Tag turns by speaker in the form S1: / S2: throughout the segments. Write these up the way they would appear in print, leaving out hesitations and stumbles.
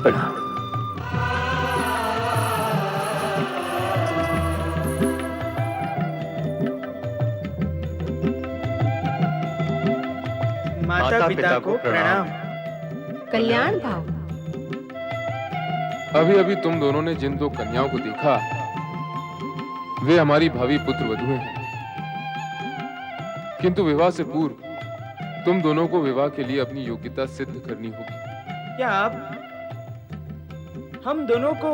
S1: प्रणाम।
S2: माता पिता को प्रणाम।
S3: कल्याण भाव।
S4: अभी अभी तुम दोनों ने जिन दो कन्याओं को देखा, वे हमारी भावी पुत्र वधुएं हैं। किंतु विवाह से पूर्व तुम दोनों को विवाह के लिए अपनी योग्यता सिद्ध करनी होगी।
S2: क्या आप हम दोनों को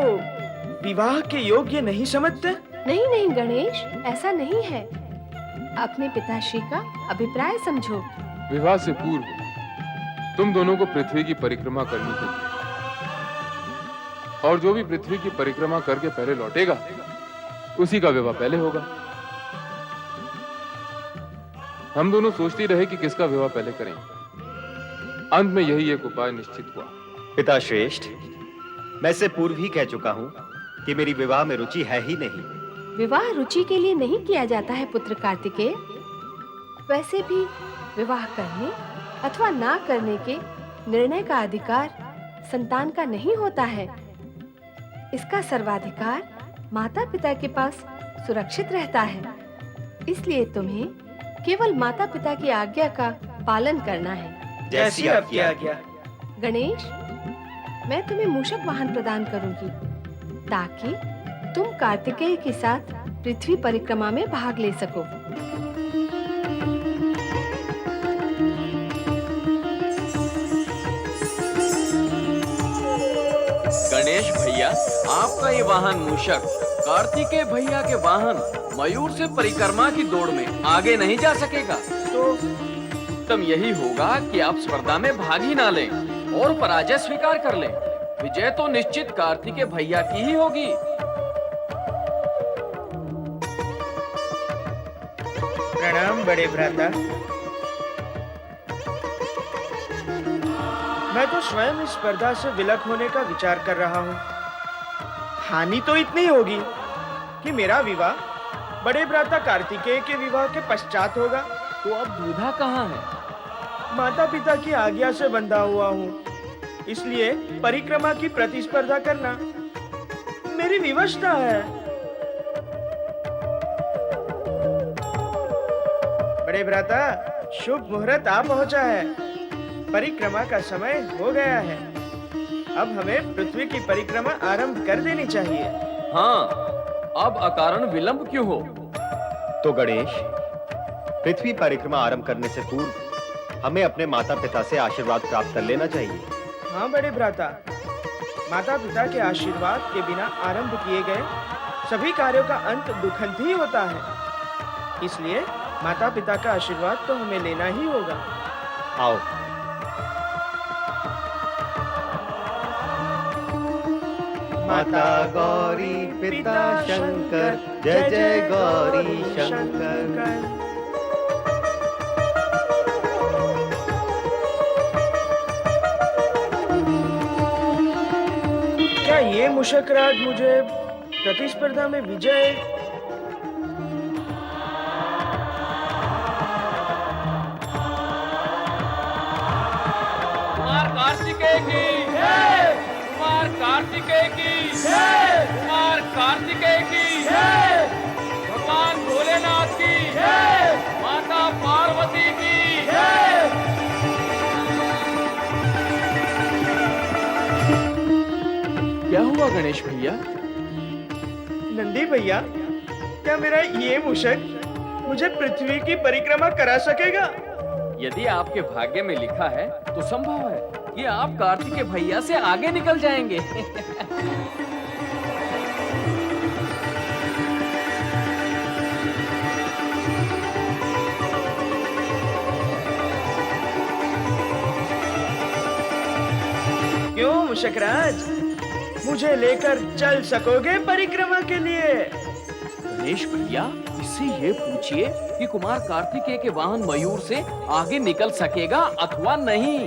S2: विवाह के योग्य नहीं समझते?
S3: नहीं नहीं गणेश, ऐसा नहीं है। अपने पिताश्री का अभिप्राय समझो।
S4: विवाह से पूर्व तुम दोनों को पृथ्वी की परिक्रमा करनी होगी, और जो भी पृथ्वी की परिक्रमा करके पहले लौटेगा उसी का विवाह पहले होगा। हम दोनों सोचते रहे कि किसका विवाह पहले करें। अंत में यही एक उपाय निश्चित हुआ।
S1: पिता श्रेष्ठ, मैं से पूर्व ही कह चुका हूं कि मेरी विवाह में रुचि है ही नहीं।
S3: विवाह रुचि के लिए नहीं किया जाता है पुत्र कार्तिकेय। वैसे भी विवाह करने अथवा ना करने के निर्णय का अधिकार संतान का नहीं होता है। इसका सर्वाधिकार माता पिता के पास सुरक्षित रहता है। इसलिए तुम्हें केवल माता पिता की आज्ञा का पालन करना है।
S2: जैसी आपकी आज्ञा।
S3: गणेश, मैं तुम्हें मूषक वाहन प्रदान करूंगी ताकि तुम कार्तिकेय के साथ पृथ्वी परिक्रमा में भाग ले सको।
S5: गणेश भैया, आपका ये वाहन मूषक कार्तिकेय भैया के वाहन मयूर से परिक्रमा की दौड़ में आगे नहीं जा सकेगा। तो उत्तम यही होगा कि आप स्पर्धा में भाग ही ना लें और पराजय स्वीकार कर लें। विजय तो निश्चित कार्तिकेय भैया की ही होगी।
S2: प्रणाम बड़े भ्राता। मैं तो स्वयं इस स्पर्धा से विलक होने का विचार कर रहा हूँ। हानि तो इतनी होगी कि मेरा विवाह बड़े भ्राता कार्तिकेय के विवाह के पश्चात होगा।
S5: तो अब दूल्हा कहाँ है?
S2: माता पिता की आज्ञा से बंधा हुआ हूँ, इसलिए परिक्रमा की प्रतिस्पर्धा करना मेरी विवशता है। बड़े भ्राता, शुभ मुहूर्त आ पहुंचा है। परिक्रमा का समय हो गया है। अब हमें पृथ्वी की परिक्रमा आरंभ कर देनी चाहिए।
S5: हाँ, अब अकारण विलंब क्यों हो?
S1: तो गणेश, पृथ्वी परिक्रमा आरंभ करने से पूर्व हमें अपने माता पिता से आशीर्वाद प्राप्त कर लेना चाहिए।
S2: हाँ बड़े भ्राता, माता पिता के आशीर्वाद के बिना आरंभ किए गए सभी कार्यों का अंत दुखंत ही होता है। इसलिए माता पिता का आशीर्वाद तो हमें लेना ही होगा।
S1: आओ। माता गौरी पिता शंकर, जय जय गौरी शंकर।
S2: क्या ये मूषकराज मुझे प्रतिस्पर्धा में विजय
S5: कुमार कार्तिकेय की जय, कुमार कार्तिकेय की जय, कुमार कार्तिकेय की जय, भगवान भोलेनाथ की जय, माता पार्वती की जय। क्या हुआ गणेश भैया?
S2: नंदी भैया, क्या मेरा ये मूषक मुझे पृथ्वी की परिक्रमा करा सकेगा?
S5: यदि आपके भाग्य में लिखा है तो संभव है कि आप कार्तिकेय भैया से आगे निकल जाएंगे।
S2: क्यों मूषकराज, मुझे लेकर चल सकोगे परिक्रमा के लिए?
S5: गणेश भैया, इससे ये पूछिए कि कुमार कार्तिकेय के वाहन मयूर से आगे निकल सकेगा अथवा नहीं।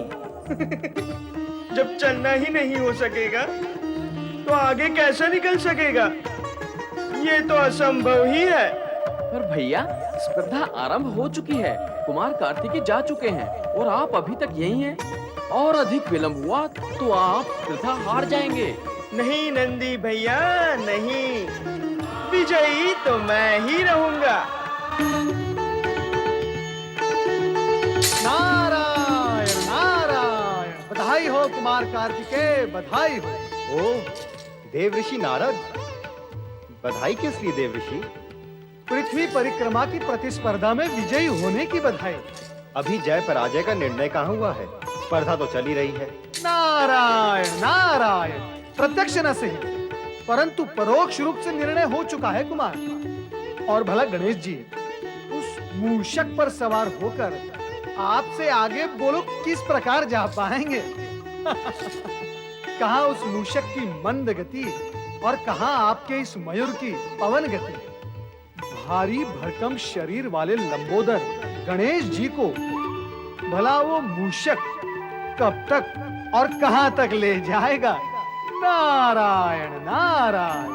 S2: जब चलना ही नहीं हो सकेगा तो आगे कैसे निकल सकेगा? ये तो असंभव ही है।
S5: पर भैया, स्पर्धा आरंभ हो चुकी है। कुमार कार्तिकेय जा चुके हैं और आप अभी तक यही हैं। और अधिक विलंब हुआ तो आप वृथा हार जाएंगे।
S2: नहीं नंदी भैया नहीं, विजयी तो मैं ही रहूंगा।
S6: नारायण नारायण, बधाई हो कुमार कार्तिकेय, बधाई हो।
S1: ओ देव ऋषि नारद, बधाई किस लिए देव ऋषि?
S6: पृथ्वी परिक्रमा की प्रतिस्पर्धा में विजयी होने की बधाई।
S1: अभी जय पराजय का निर्णय कहाँ हुआ है? स्पर्धा तो चली रही है।
S6: नारायण नारायण, प्रत्यक्ष न सही परंतु परोक्ष रूप से निर्णय हो चुका है कुमार। और भला गणेश जी उस मूषक पर सवार होकर आपसे आगे बोलो किस प्रकार जा पाएंगे? कहाँ उस मूषक की मंद गति और कहाँ आपके इस मयूर की पवन गति। भारी भरकम शरीर वाले लंबोदर गणेश जी को भला वो मूषक कब तक और कहां तक ले जाएगा? नारायण नारायण,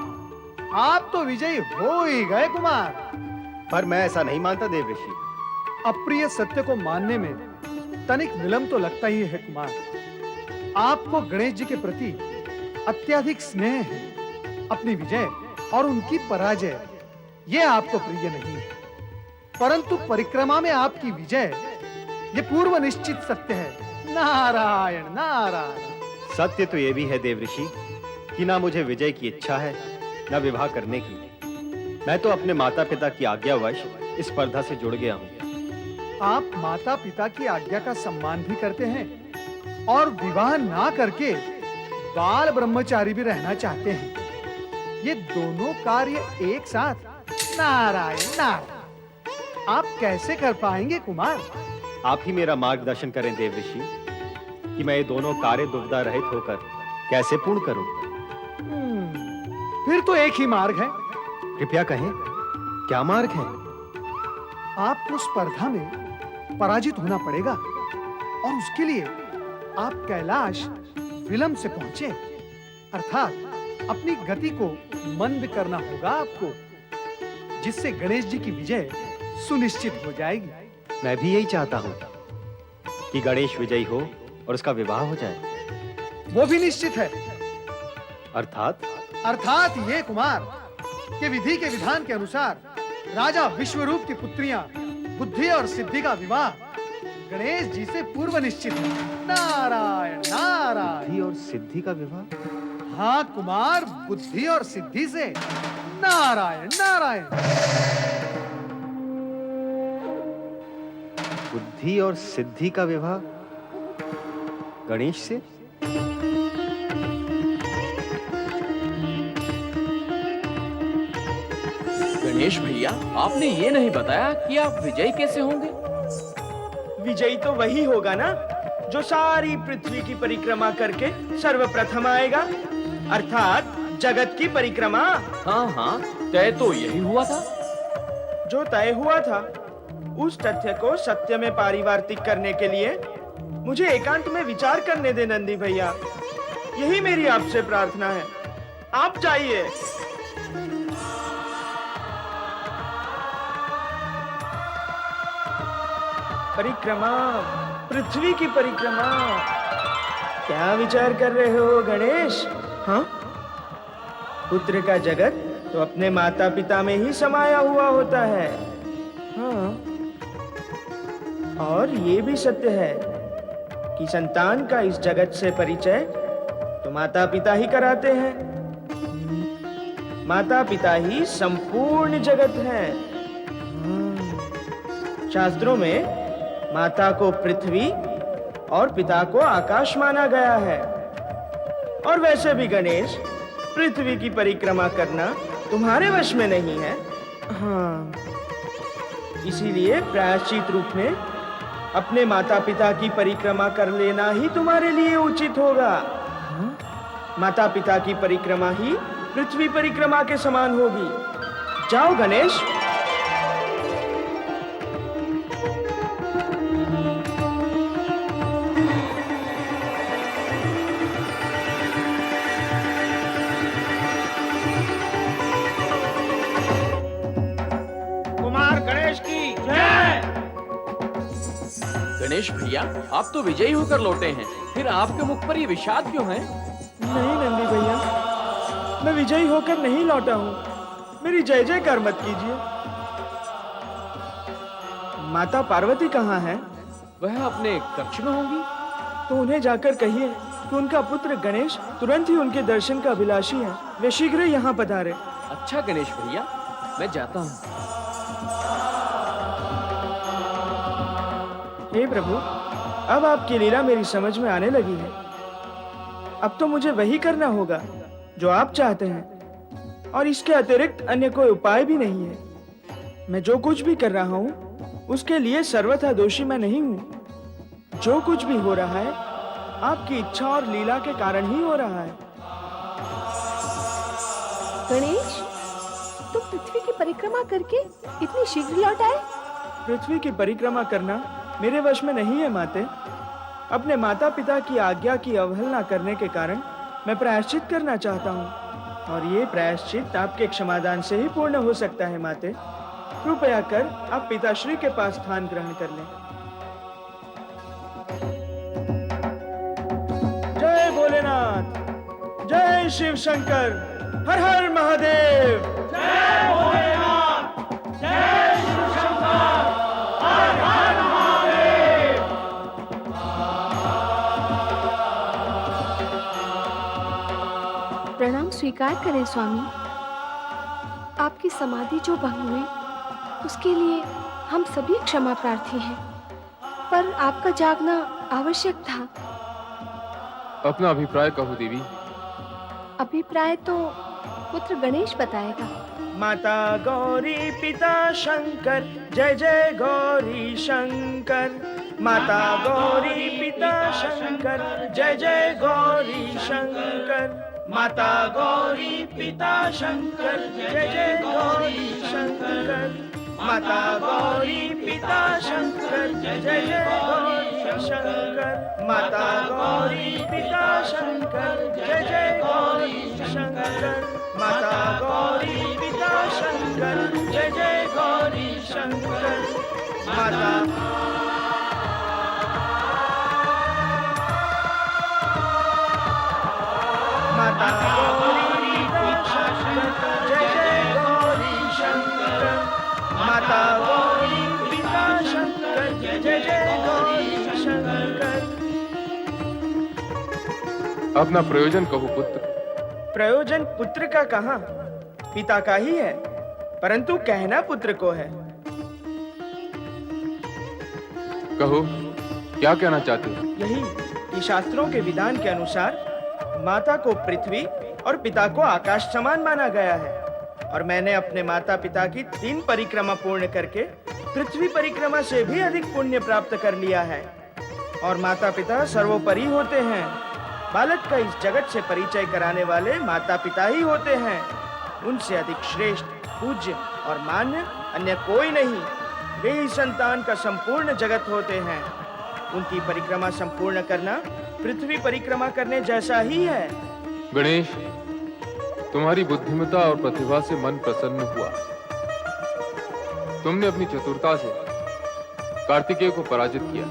S6: आप तो विजयी हो ही गए कुमार।
S1: पर मैं ऐसा नहीं मानता देव ऋषि।
S6: अप्रिय सत्य को मानने में तनिक विलंब तो लगता ही है कुमार। आपको गणेश जी के प्रति अत्यधिक स्नेह है। अपनी विजय और उनकी पराजय ये आपको प्रिय नहीं है, परंतु परिक्रमा में आपकी विजय ये पूर्व निश्चित सत्य है। नारायण नारायण।
S1: सत्य तो ये भी है देव ऋषि कि ना मुझे विजय की इच्छा है ना विवाह करने की। मैं तो अपने माता पिता की आज्ञावश इस स्पर्धा से जुड़ गया हूँ।
S6: आप माता पिता की आज्ञा का सम्मान भी करते हैं और विवाह ना करके बाल ब्रह्मचारी भी रहना चाहते हैं। ये दोनों कार्य एक साथ, नारायण नारायण, आप कैसे कर पाएंगे कुमार?
S1: आप ही मेरा मार्गदर्शन करें देव ऋषि कि मैं ये दोनों कार्य दुविधा रहित होकर कैसे पूर्ण करूं।
S6: फिर तो एक ही मार्ग है।
S1: कृपया कहें, क्या मार्ग है?
S6: आपको स्पर्धा में पराजित होना पड़ेगा और उसके लिए आप कैलाश विलंब से पहुंचे, अर्थात अपनी गति को मंद करना होगा आपको, जिससे गणेश जी की विजय सुनिश्चित हो जाएगी।
S1: मैं भी यही चाहता हूं कि गणेश विजयी हो और उसका विवाह हो जाए।
S6: वो भी निश्चित है।
S1: अर्थात
S6: ये कुमार कि विधि के विधान के अनुसार राजा विश्वरूप की पुत्रियां बुद्धि और सिद्धि का विवाह गणेश जी से पूर्व निश्चित है। नारायण नारायण।
S1: बुद्धि और सिद्धि का विवाह?
S6: हाँ कुमार, बुद्धि और सिद्धि से। नारायण नारायण।
S1: बुद्धि और सिद्धि का विवाह गणेश से?
S5: गणेश भैया, आपने ये नहीं बताया कि आप विजयी कैसे होंगे?
S2: विजयी तो वही होगा ना जो सारी पृथ्वी की परिक्रमा करके सर्वप्रथम आएगा, अर्थात जगत की परिक्रमा।
S5: हाँ हाँ, तय तो यही हुआ था।
S2: जो तय हुआ था उस तथ्य को सत्य में पारिवार्तिक करने के लिए मुझे एकांत में विचार करने दे नंदी भैया। यही मेरी आपसे प्रार्थना है। आप जाइए। परिक्रमा, पृथ्वी की परिक्रमा। क्या विचार कर रहे हो गणेश? हाँ, पुत्र का जगत तो अपने माता पिता में ही समाया हुआ होता है। हाँ, और ये भी सत्य है कि संतान का इस जगत से परिचय तो माता पिता ही कराते हैं। माता पिता ही संपूर्ण जगत है। शास्त्रों में माता को पृथ्वी और पिता को आकाश माना गया है। और वैसे भी गणेश, पृथ्वी की परिक्रमा करना तुम्हारे वश में नहीं है। हाँ, इसीलिए प्रायश्चित रूप में अपने माता पिता की परिक्रमा कर लेना ही तुम्हारे लिए उचित होगा। माता पिता की परिक्रमा ही पृथ्वी परिक्रमा के समान होगी। जाओ गणेश।
S7: कुमार गणेश की जय।
S5: गणेश भैया, आप तो विजयी होकर लौटे हैं। फिर आपके मुख पर ये विषाद क्यों है?
S2: नहीं नंदी भैया, मैं विजयी होकर नहीं लौटा हूँ। मेरी जय जयकार मत कीजिए। माता पार्वती कहाँ है?
S5: वह अपने कक्ष में होंगी।
S2: तो उन्हें जाकर कहिए कि उनका पुत्र गणेश तुरंत ही उनके दर्शन का अभिलाषी है। वे शीघ्र ही यहाँ पधारे।
S5: अच्छा गणेश भैया, मैं जाता हूँ।
S2: हे प्रभु, अब आपकी लीला मेरी समझ में आने लगी है। अब तो मुझे वही करना होगा जो आप चाहते हैं, और इसके अतिरिक्त अन्य कोई उपाय भी नहीं है। मैं जो कुछ भी कर रहा हूँ उसके लिए सर्वथा दोषी मैं नहीं हूँ। जो कुछ भी हो रहा है आपकी इच्छा और लीला के कारण ही हो रहा है।
S3: गणेश, तुम पृथ्वी की परिक्रमा करके इतनी शीघ्र लौट आए?
S2: पृथ्वी की परिक्रमा करना मेरे वश में नहीं है माते। अपने माता पिता की आज्ञा की अवहेलना करने के कारण मैं प्रायश्चित करना चाहता हूँ, और ये प्रायश्चित आपके क्षमादान से ही पूर्ण हो सकता है माते। कृपया कर आप पिताश्री के पास स्थान ग्रहण कर लें। जय भोलेनाथ, जय शिव शंकर, हर हर महादेव। जय भोलेनाथ, जय शिव शंकर, हर हर महादेव।
S3: प्रणाम स्वीकार करें स्वामी। आपकी समाधि जो भंग हुई उसके लिए हम सभी क्षमा प्रार्थी हैं, पर आपका जागना आवश्यक था।
S4: अपना अभिप्राय कहो देवी।
S3: अभिप्राय तो पुत्र गणेश बताएगा।
S2: माता गौरी पिता शंकर, जय जय गौरी शंकर। माता गौरी पिता शंकर, जय जय गौरी शंकर। माता गौरी पिता शंकर, जय जय गौरी शंकर। माता गौरी पिता शंकर, जय जय गौरी शंकर। माता गौरी पिता शंकर, जय जय गौरी शंकर। माता गौरी पिता शंकर, जय जय गौरी शंकर। माता माता गौरी पिता शंकर, जय जय गौरी शंकर। माता गौरी पिता शंकर, जय जय गौरी शंकर।
S4: अपना प्रयोजन कहो पुत्र।
S2: प्रयोजन पुत्र का कहाँ, पिता का ही है, परंतु कहना पुत्र को है।
S4: कहो, क्या कहना चाहते हो?
S2: यही कि शास्त्रों के विधान के अनुसार माता को पृथ्वी और पिता को आकाश समान माना गया है, और मैंने अपने माता पिता की 3 परिक्रमा पूर्ण करके पृथ्वी परिक्रमा से भी अधिक पुण्य प्राप्त कर लिया है। और माता पिता सर्वोपरि होते हैं। बालक का इस जगत से परिचय कराने वाले माता पिता ही होते हैं। उनसे अधिक श्रेष्ठ, पूज्य और मान्य अन्य कोई नहीं। वे ही संतान का संपूर्ण जगत होते हैं। उनकी परिक्रमा संपूर्ण करना पृथ्वी परिक्रमा करने जैसा ही है।
S4: गणेश, तुम्हारी बुद्धिमता और प्रतिभा से मन प्रसन्न हुआ। तुमने अपनी चतुरता से कार्तिकेय को पराजित किया।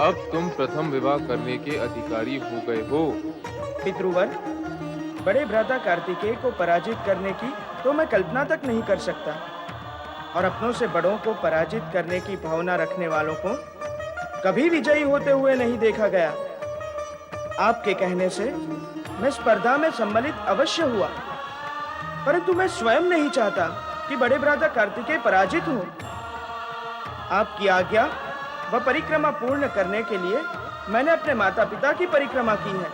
S4: अब तुम प्रथम विवाह करने के अधिकारी हो गए हो।
S2: पितृवर, बड़े भ्राता कार्तिकेय को पराजित करने की तो मैं कल्पना तक नहीं कर सकता, और अपनों से बड़ों को पराजित करने की भावना रखने वालों को कभी विजयी होते हुए नहीं देखा गया। आपके कहने से मैं स्पर्धा में सम्मिलित अवश्य हुआ, परंतु मैं स्वयं नहीं चाहता कि बड़े भ्राता कार्तिकेय पराजित हो। आपकी आज्ञा व परिक्रमा पूर्ण करने के लिए मैंने अपने माता पिता की परिक्रमा की है।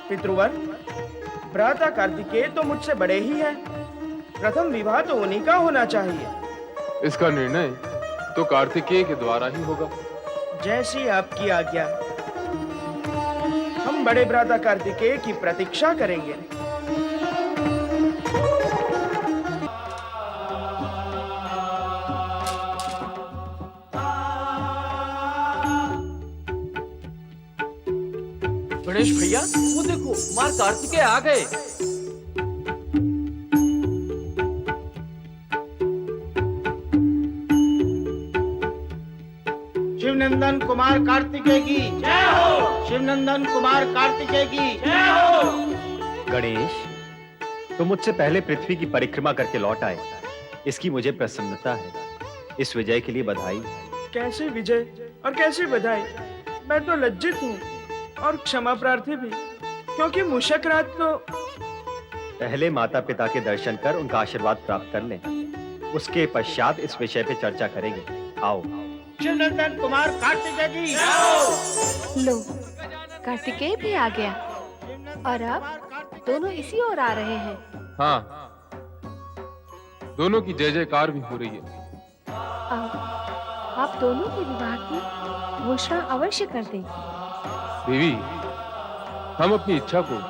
S2: पितृवर, भ्राता कार्तिकेय तो मुझसे बड़े ही हैं। प्रथम विवाह तो उन्हीं का होना चाहिए।
S4: इसका निर्णय तो कार्तिकेय के द्वारा ही होगा।
S2: जैसी आपकी आज्ञा। हम बड़े भ्राता कार्तिकेय की प्रतीक्षा करेंगे।
S5: गणेश भैया, वो देखो, मार कार्तिकेय आ गए।
S2: शिवनंदन कुमार कार्तिकेय की जय हो। शिवनंदन कुमार कार्तिकेय की जय हो।
S1: गणेश, तुम मुझसे पहले पृथ्वी की परिक्रमा करके लौट आए, इसकी मुझे प्रसन्नता है। इस विजय के लिए बधाई।
S2: कैसे विजय और कैसी बधाई। मैं तो लज्जित हूँ और क्षमा प्रार्थी भी, क्योंकि मूषक राज तो
S1: पहले माता पिता के दर्शन कर उनका आशीर्वाद प्राप्त कर लें, उसके पश्चात इस विषय पे चर्चा करेंगे। आओ।
S2: शिवनंदन कुमार कार्तिकेय की जय हो।
S3: लो, कार्तिकेय भी आ गया और अब दोनों इसी ओर आ रहे हैं।
S4: हाँ, दोनों की जय जयकार भी हो रही है।
S3: अब आप दोनों के विवाह की घोषणा अवश्य कर दें।
S4: देवी, हम अपनी इच्छा को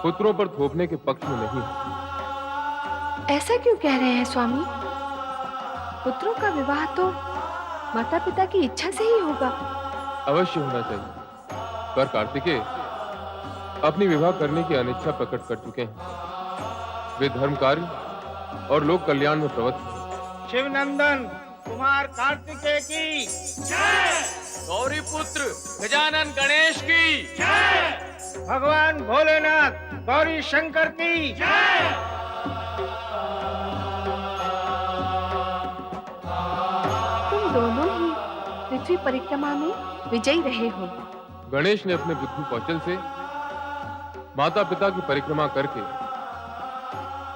S4: पुत्रों पर थोपने के पक्ष में नहीं हैं।
S3: ऐसा क्यों कह रहे हैं स्वामी? पुत्रों का विवाह तो माता पिता की इच्छा से ही होगा।
S4: अवश्य होना चाहिए, पर कार्तिकेय अपनी विवाह करने की अनिच्छा प्रकट कर चुके हैं। वे धर्म कार्य और लोक कल्याण में प्रवृत्त हैं।
S2: शिवनंदन कुमार कार्तिकेय की जय।
S5: गौरी पुत्र गजानन गणेश की
S2: जय। भगवान भोलेनाथ गौरी शंकर की जय।
S3: तुम दोनों ही पृथ्वी परिक्रमा में विजयी रहे हो।
S4: गणेश ने अपने बुद्धि कौशल से माता पिता की परिक्रमा करके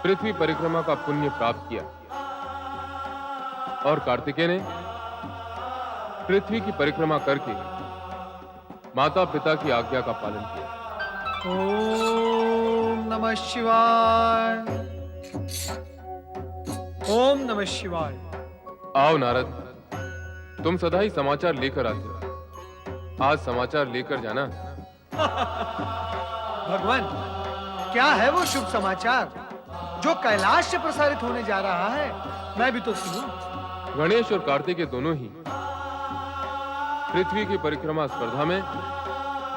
S4: पृथ्वी परिक्रमा का पुण्य प्राप्त किया, और कार्तिकेय ने पृथ्वी की परिक्रमा करके माता पिता की आज्ञा का पालन किया।
S6: ओम नमः शिवाय। ओम नमः शिवाय।
S4: आओ नारद, तुम सदा ही समाचार लेकर आते हो, आज समाचार लेकर जाना।
S6: भगवान, क्या है वो शुभ समाचार जो कैलाश से प्रसारित होने जा रहा है? मैं भी तो सुनूं।
S4: गणेश और कार्तिकेय दोनों ही पृथ्वी की परिक्रमा स्पर्धा में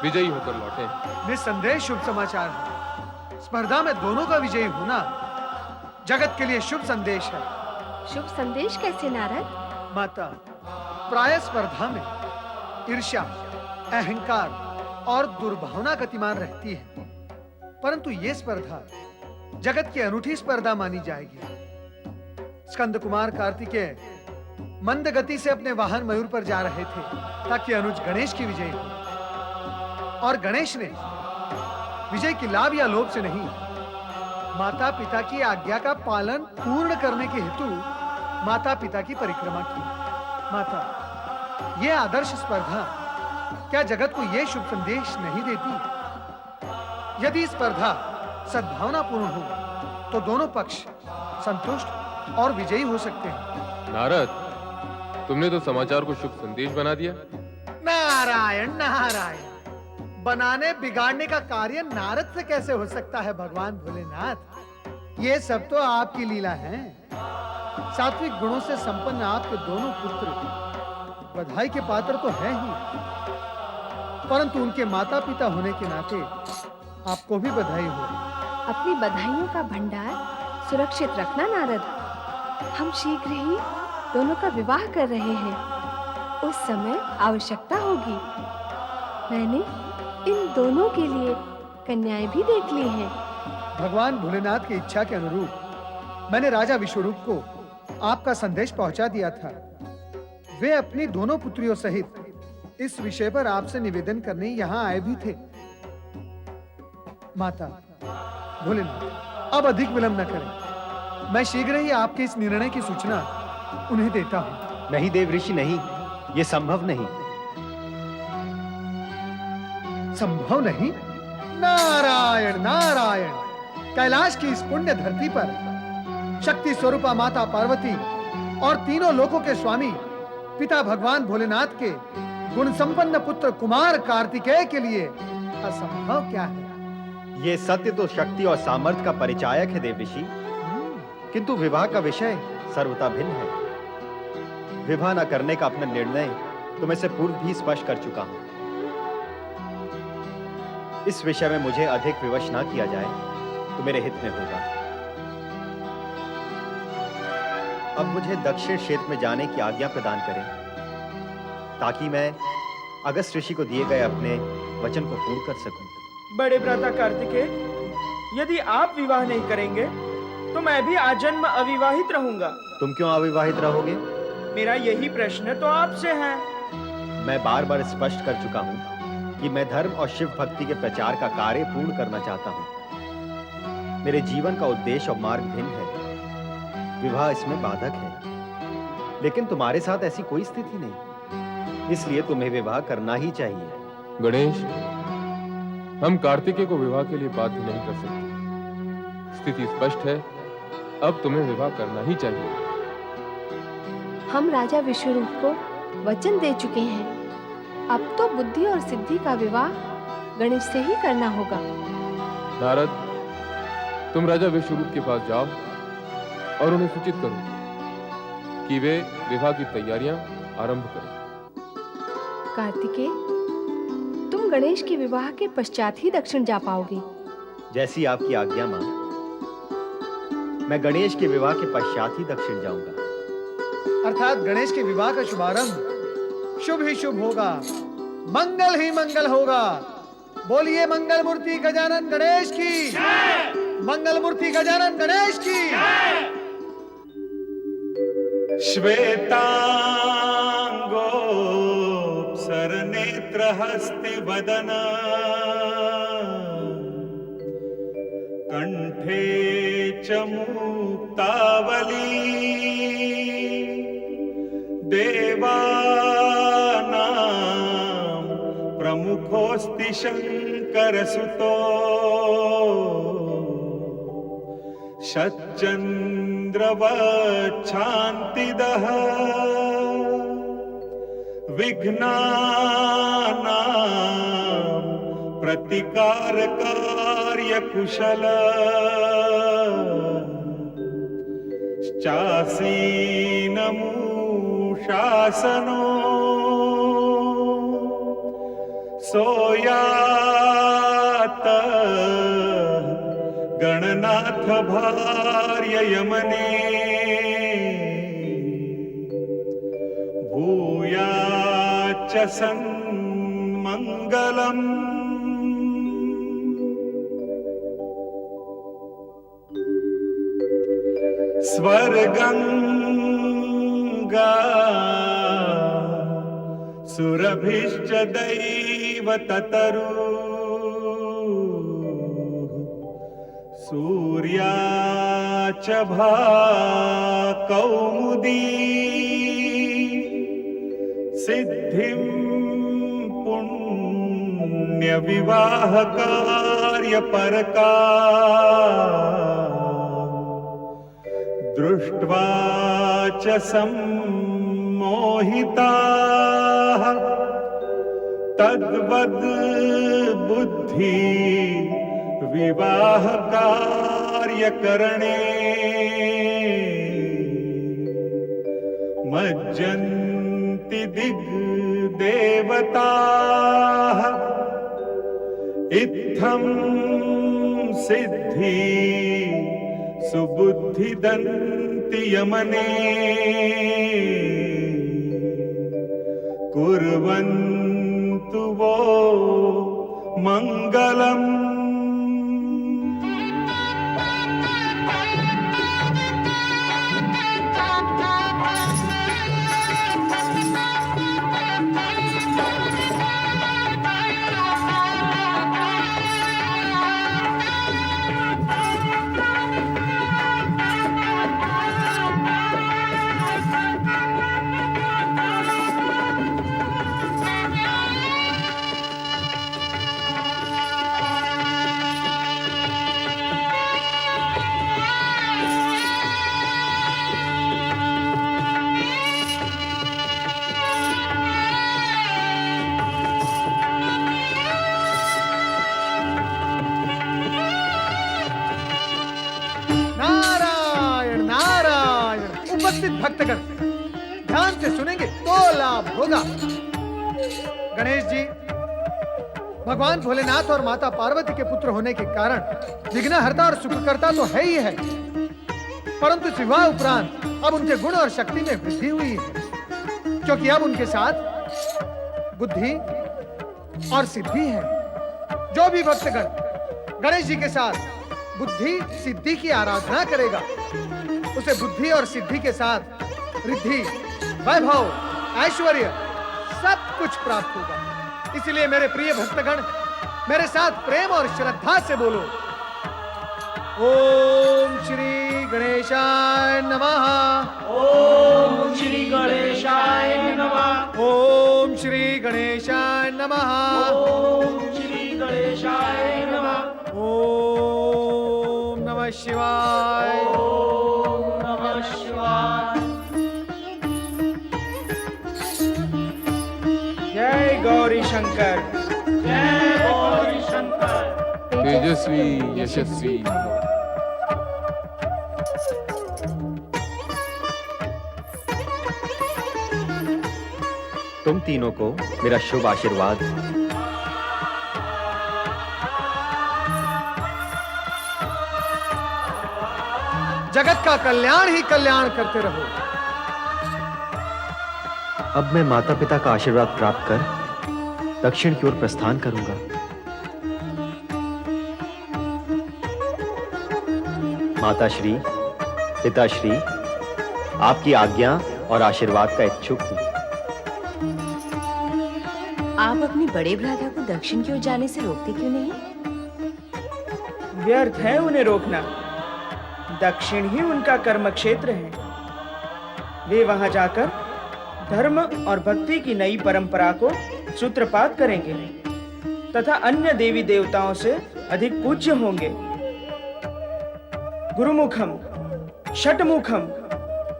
S4: विजयी होकर लौटे हैं।
S6: निस्संदेह शुभ समाचार है। स्पर्धा में दोनों का विजयी होना जगत के लिए शुभ संदेश है।
S3: शुभ संदेश कैसे नारद?
S6: माता, प्राय स्पर्धा में ईर्ष्या, अहंकार और दुर्भावना गतिमान रहती है, परंतु ये स्पर्धा जगत की अनूठी स्पर्धा मानी जाएगी। स्कंद कुमार कार्तिकेय मंद गति से अपने वाहन मयूर पर जा रहे थे ताकि अनुज गणेश की विजय हो, और गणेश ने विजय की लाभ या लोभ से नहीं, माता पिता की आज्ञा का पालन पूर्ण करने के हेतु माता पिता की परिक्रमा की। माता, यह आदर्श स्पर्धा क्या जगत को यह शुभ संदेश नहीं देती? यदि स्पर्धा सद्भावना पूर्ण हो तो दोनों पक्ष संतुष्ट और विजयी हो सकते हैं।
S4: नारद, तुमने तो समाचार को शुभ संदेश बना दिया।
S6: नारायण नारायण, बनाने बिगाड़ने का कार्य नारद से कैसे हो सकता है भगवान भोलेनाथ? ये सब तो आपकी लीला है। सात्विक गुणों से संपन्न आपके दोनों पुत्र बधाई के पात्र तो हैं ही, परंतु उनके माता पिता होने के नाते आपको भी बधाई हो।
S3: अपनी बधाइयों का भंडार सुरक्षित रखना नारद। हम शीघ्र ही दोनों का विवाह कर रहे हैं। उस समय आवश्यकता होगी। मैंने इन दोनों के लिए कन्याएं भी देख ली हैं।
S6: भगवान भोलेनाथ की इच्छा के अनुरूप मैंने राजा विश्वरूप को आपका संदेश पहुंचा दिया था। वे अपनी दोनों पुत्रियों सहित इस विषय पर आपसे निवेदन करने यहाँ आए भी थे। माता, भोलेनाथ, अब अधिक विलंब न करें। मैं शीघ्र ही आपके इस निर्णय की सूचना उन्हें देता हूँ।
S1: नहीं देव ऋषि, नहीं, ये संभव नहीं।
S6: संभव नहीं? नारायण नारायण, कैलाश की इस पुण्य धरती पर शक्ति स्वरूपा माता पार्वती और तीनों लोकों के स्वामी पिता भगवान भोलेनाथ के गुण संपन्न पुत्र कुमार कार्तिकेय के लिए असंभव क्या है?
S1: ये सत्य तो शक्ति और सामर्थ्य का परिचायक है देव ऋषि, किंतु विवाह का विषय सर्वथा भिन्न है। विवाह न करने का अपना निर्णय तो मैं से पूर्व भी स्पष्ट कर चुका हूं। इस विषय में मुझे अधिक विवश ना किया जाए तो मेरे हित में होगा। अब मुझे दक्षिण क्षेत्र में जाने की आज्ञा प्रदान करें। ताकि मैं अगस्त ऋषि को दिए गए अपने वचन को पूर्ण कर सकूं।
S2: बड़े भ्राता कार्तिकेय, यदि आप विवाह नहीं करेंगे तो मैं भी आजन्म अविवाहित रहूंगा।
S1: तुम क्यों अविवाहित रहोगे?
S2: मेरा यही प्रश्न तो आपसे है।
S1: मैं बार बार स्पष्ट कर चुका हूं कि मैं धर्म और शिव भक्ति के प्रचार का कार्य पूर्ण करना चाहता हूं। मेरे जीवन का उद्देश्य और मार्ग भिन्न है। विवाह इसमें बाधक है, लेकिन तुम्हारे साथ ऐसी कोई स्थिति नहीं, इसलिए तुम्हें विवाह करना ही चाहिए।
S4: गणेश, हम कार्तिकेय को विवाह के लिए बाध्य नहीं कर सकते। स्थिति स्पष्ट है, अब तुम्हें विवाह करना ही चाहिए।
S3: हम राजा विश्वरूप को वचन दे चुके हैं। अब तो बुद्धि और सिद्धि का विवाह गणेश से ही करना होगा।
S4: नारद, तुम राजा विश्वरूप के पास जाओ और उन्हें सूचित करो कि वे विवाह की तैयारियां आरंभ करें।
S3: कार्तिकेय, तुम गणेश के विवाह के पश्चात ही दक्षिण जा पाओगे।
S1: जैसी आपकी आज्ञा मां। मैं गणेश के विवाह के पश्चात ही दक्षिण जाऊंगा।
S6: अर्थात गणेश के विवाह का शुभारंभ शुभ ही शुभ होगा, मंगल ही मंगल होगा। बोलिए मंगल मूर्ति गजानन गणेश की जय। मंगल मूर्ति गजानन गणेश की जय।
S7: श्वेतांगोऽप्सरनेत्रहस्तिवदन कंठे च मुक्तावली देवानां प्रमुखोऽस्ति शङ्करसुतो शतचन्द्रवच्छान्तिदः विघ्नानां प्रतिकारकार्यकुशल शासनो सोयात गणनाथ भार्य यमने भूयाच्च सन्मङ्गलम्। स्वर्गंगा सुरभिश्च दैव ततरु सूर्याच भाकौमुदी सिद्धिं पुण्यविवाहकार्यपरका दृष्ट्वा च सम्मोहिताः तद्वद् बुद्धि विवाह कार्यकरणे मज्जन्ति दिग्देवताः इत्थं सिद्धि सुबुद्धिदन्ति यमने कुर्वन्तु वो मंगलम्।
S6: उपस्थित भक्तगण ध्यान से सुनेंगे तो लाभ होगा। गणेश जी भगवान भोलेनाथ और माता पार्वती के पुत्र होने के कारण विघ्नहर्ता और सुखकर्ता तो है ही है, परंतु इस विवाह उपरांत अब उनके गुण और शक्ति में वृद्धि हुई है, क्योंकि अब उनके साथ बुद्धि और सिद्धि है। जो भी भक्तगण गणेश जी के साथ बुद्धि सिद्धि की आराधना करेगा, उसे बुद्धि और सिद्धि के साथ रिद्धि, वैभव, ऐश्वर्य सब कुछ प्राप्त होगा। इसलिए मेरे प्रिय भक्तगण मेरे साथ प्रेम और श्रद्धा से बोलो, ओम श्री गणेशाय नमः।
S2: ओम श्री गणेशाय नमः।
S6: ओम श्री गणेशाय नमः।
S2: ओम श्री गणेशाय नमः।
S6: ओम नमः शिवाय।
S2: ओम नमः शिवाय। जय गौरी शंकर। जय गौरी शंकर।
S4: तेजस्वी यशस्वी भव।
S1: तुम तीनों को मेरा शुभ आशीर्वाद।
S6: जगत का कल्याण ही कल्याण करते रहो।
S1: अब मैं माता पिता का आशीर्वाद प्राप्त कर दक्षिण की ओर प्रस्थान करूंगा। माताश्री, पिताश्री, आपकी आज्ञा और आशीर्वाद का इच्छुक हूं।
S8: आप अपने बड़े भ्राता को दक्षिण की ओर जाने से रोकते क्यों नहीं?
S2: व्यर्थ है उन्हें रोकना। दक्षिण ही उनका कर्म क्षेत्र है। वे वहां जाकर धर्म और भक्ति की नई परंपरा को सूत्रपात करेंगे तथा अन्य देवी देवताओं से अधिक पूज्य होंगे। गुरुमुखम, षटमुखम,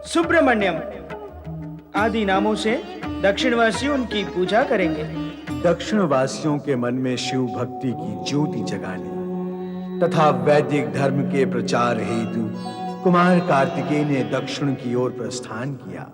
S2: सुब्रमण्यम आदि नामों से दक्षिणवासी उनकी पूजा करेंगे।
S9: दक्षिण वासियों के मन में शिव भक्ति की ज्योति जगाने तथा वैदिक धर्म के प्रचार हेतु कुमार कार्तिकेय ने दक्षिण की ओर प्रस्थान किया।